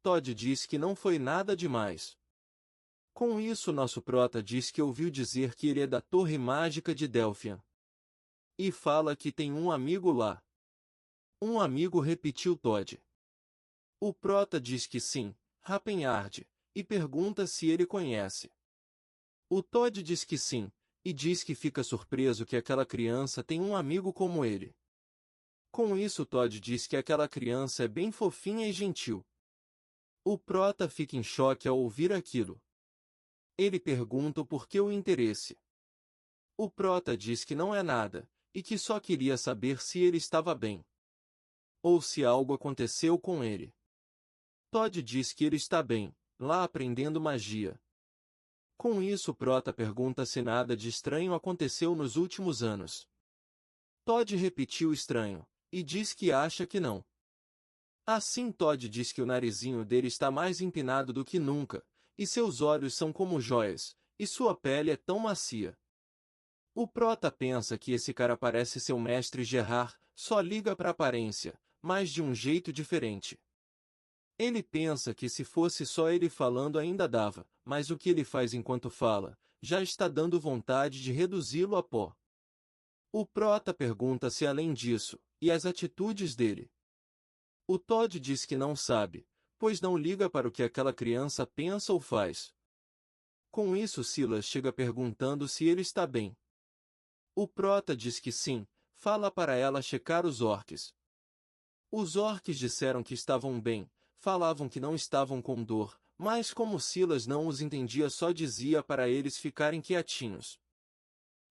Todd diz que não foi nada demais. Com isso nosso Prota diz que ouviu dizer que ele é da Torre Mágica de Delphian. E fala que tem um amigo lá. Um amigo, repetiu Todd. O Prota diz que sim, Rapenhard, e pergunta se ele conhece. O Todd diz que sim, e diz que fica surpreso que aquela criança tem um amigo como ele. Com isso Todd diz que aquela criança é bem fofinha e gentil. O Prota fica em choque ao ouvir aquilo. Ele pergunta o porquê o interesse. O Prota diz que não é nada, e que só queria saber se ele estava bem. Ou se algo aconteceu com ele. Todd diz que ele está bem, lá aprendendo magia. Com isso Prota pergunta se nada de estranho aconteceu nos últimos anos. Todd repetiu estranho, e diz que acha que não. Assim Todd diz que o narizinho dele está mais empinado do que nunca, e seus olhos são como joias, e sua pele é tão macia. O Prota pensa que esse cara parece seu mestre Gerard, só liga para a aparência, mas de um jeito diferente. Ele pensa que se fosse só ele falando ainda dava, mas o que ele faz enquanto fala, já está dando vontade de reduzi-lo a pó. O Prota pergunta se além disso, e as atitudes dele. O Todd diz que não sabe, pois não liga para o que aquela criança pensa ou faz. Com isso Silas chega perguntando se ele está bem. O Prota diz que sim, fala para ela checar os orques. Os orques disseram que estavam bem, falavam que não estavam com dor, mas como Silas não os entendia só dizia para eles ficarem quietinhos.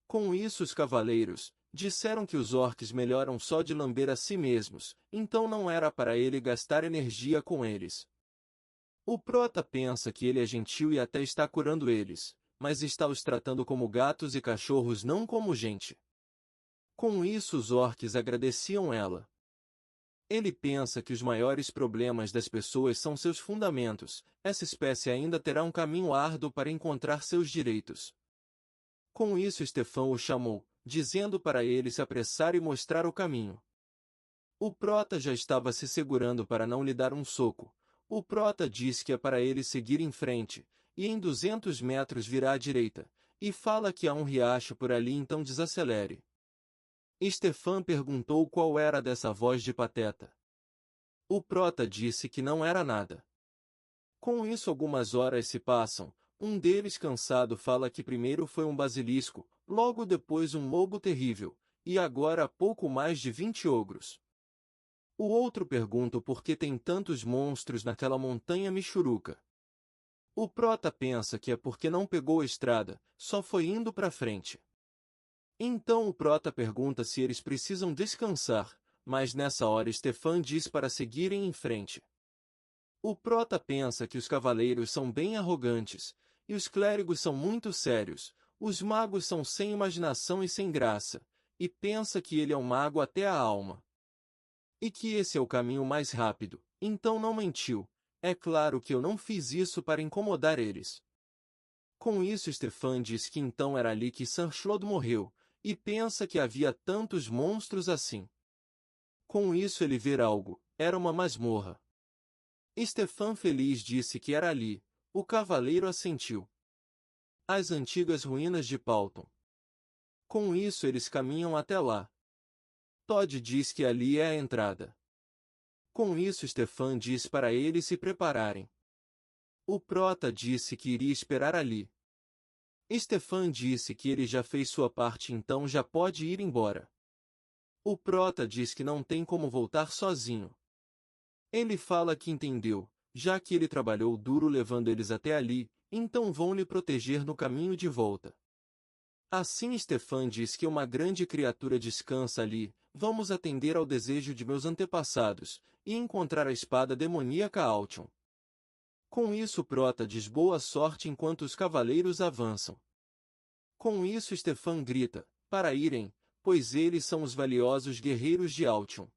Com isso os cavaleiros disseram que os orques melhoram só de lamber a si mesmos, então não era para ele gastar energia com eles. O Prota pensa que ele é gentil e até está curando eles, mas está os tratando como gatos e cachorros, não como gente. Com isso os orques agradeciam ela. Ele pensa que os maiores problemas das pessoas são seus fundamentos. Essa espécie ainda terá um caminho árduo para encontrar seus direitos. Com isso Stefan o chamou, dizendo para ele se apressar e mostrar o caminho. O prota já estava se segurando para não lhe dar um soco. O prota diz que é para ele seguir em frente, e em 200 metros virá à direita, e fala que há um riacho por ali, então desacelere. Stefan perguntou qual era dessa voz de pateta. O prota disse que não era nada. Com isso algumas horas se passam, um deles cansado fala que primeiro foi um basilisco, logo depois um lobo terrível, e agora há pouco mais de 20 ogros. O outro pergunta por que tem tantos monstros naquela montanha Michuruca. O prota pensa que é porque não pegou a estrada, só foi indo para frente. Então o prota pergunta se eles precisam descansar, mas nessa hora Stefan diz para seguirem em frente. O prota pensa que os cavaleiros são bem arrogantes, e os clérigos são muito sérios, os magos são sem imaginação e sem graça, e pensa que ele é um mago até a alma. E que esse é o caminho mais rápido, então não mentiu. É claro que eu não fiz isso para incomodar eles. Com isso Stefan diz que então era ali que Sancho morreu, e pensa que havia tantos monstros assim. Com isso ele vê algo, era uma masmorra. Stefan feliz disse que era ali, o cavaleiro assentiu. As antigas ruínas de Palton. Com isso eles caminham até lá. Todd diz que ali é a entrada. Com isso Stefan diz para eles se prepararem. O prota disse que iria esperar ali. Stefan disse que ele já fez sua parte, então já pode ir embora. O prota diz que não tem como voltar sozinho. Ele fala que entendeu, já que ele trabalhou duro levando eles até ali, então vão lhe proteger no caminho de volta. Assim Stefan diz que uma grande criatura descansa ali, vamos atender ao desejo de meus antepassados, e encontrar a espada demoníaca Altion. Com isso Prota diz boa sorte enquanto os cavaleiros avançam. Com isso Stefan grita, para irem, pois eles são os valiosos guerreiros de Altion.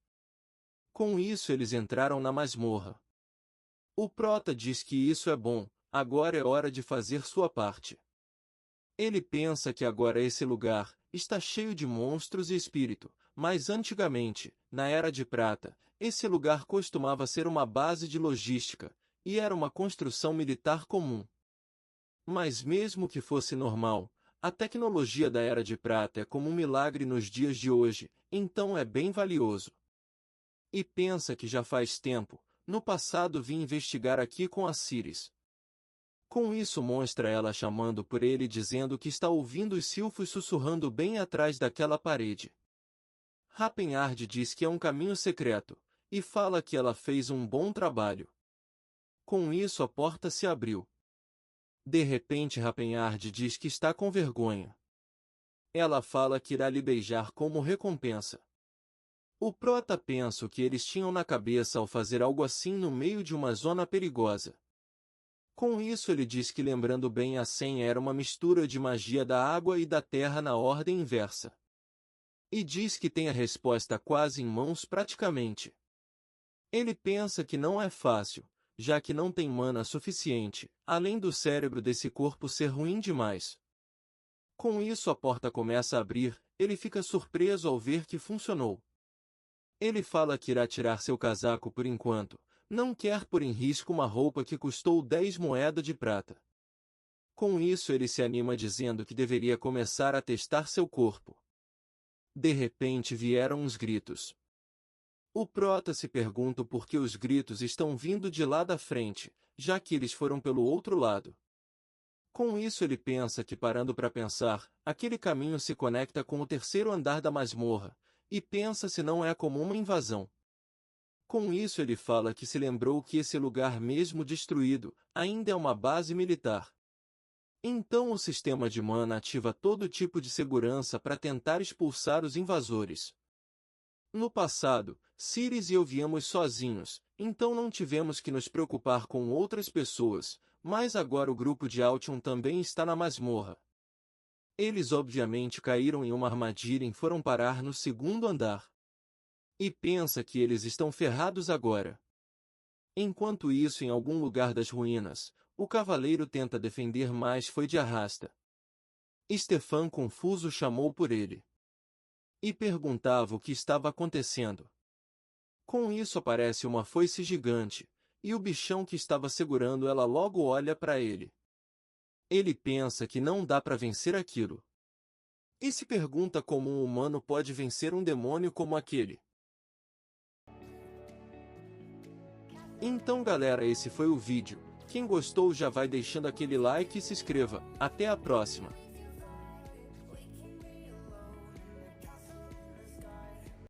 Com isso eles entraram na masmorra. O prota diz que isso é bom, agora é hora de fazer sua parte. Ele pensa que agora esse lugar está cheio de monstros e espírito, mas antigamente, na Era de Prata, esse lugar costumava ser uma base de logística, e era uma construção militar comum. Mas mesmo que fosse normal, a tecnologia da Era de Prata é como um milagre nos dias de hoje, então é bem valioso. E pensa que já faz tempo, no passado vim investigar aqui com a Ciris. Com isso mostra ela chamando por ele dizendo que está ouvindo os silfos sussurrando bem atrás daquela parede. Rapenhard diz que é um caminho secreto, e fala que ela fez um bom trabalho. Com isso a porta se abriu. De repente Rapenhard diz que está com vergonha. Ela fala que irá lhe beijar como recompensa. O prota pensa o que eles tinham na cabeça ao fazer algo assim no meio de uma zona perigosa. Com isso ele diz que lembrando bem a senha era uma mistura de magia da água e da terra na ordem inversa. E diz que tem a resposta quase em mãos praticamente. Ele pensa que não é fácil, já que não tem mana suficiente, além do cérebro desse corpo ser ruim demais. Com isso a porta começa a abrir, ele fica surpreso ao ver que funcionou. Ele fala que irá tirar seu casaco por enquanto, não quer pôr em risco uma roupa que custou 10 moedas de prata. Com isso ele se anima dizendo que deveria começar a testar seu corpo. De repente vieram uns gritos. O prota se pergunta por que os gritos estão vindo de lá da frente, já que eles foram pelo outro lado. Com isso ele pensa que parando para pensar, aquele caminho se conecta com o terceiro andar da masmorra, e pensa se não é como uma invasão. Com isso ele fala que se lembrou que esse lugar mesmo destruído, ainda é uma base militar. Então o sistema de mana ativa todo tipo de segurança para tentar expulsar os invasores. No passado, Ciris e eu viemos sozinhos, então não tivemos que nos preocupar com outras pessoas, Mas agora o grupo de Altion também está na masmorra. Eles obviamente caíram em uma armadilha e foram parar no segundo andar. E pensa que eles estão ferrados agora. Enquanto isso, em algum lugar das ruínas, o cavaleiro tenta defender, mas foi de arrasta. Stefan, confuso, chamou por ele e perguntava o que estava acontecendo. Com isso aparece uma foice gigante, e o bichão que estava segurando ela logo olha para ele. Ele pensa que não dá para vencer aquilo. E se pergunta como um humano pode vencer um demônio como aquele. Então galera, esse foi o vídeo. Quem gostou já vai deixando aquele like e se inscreva. Até a próxima!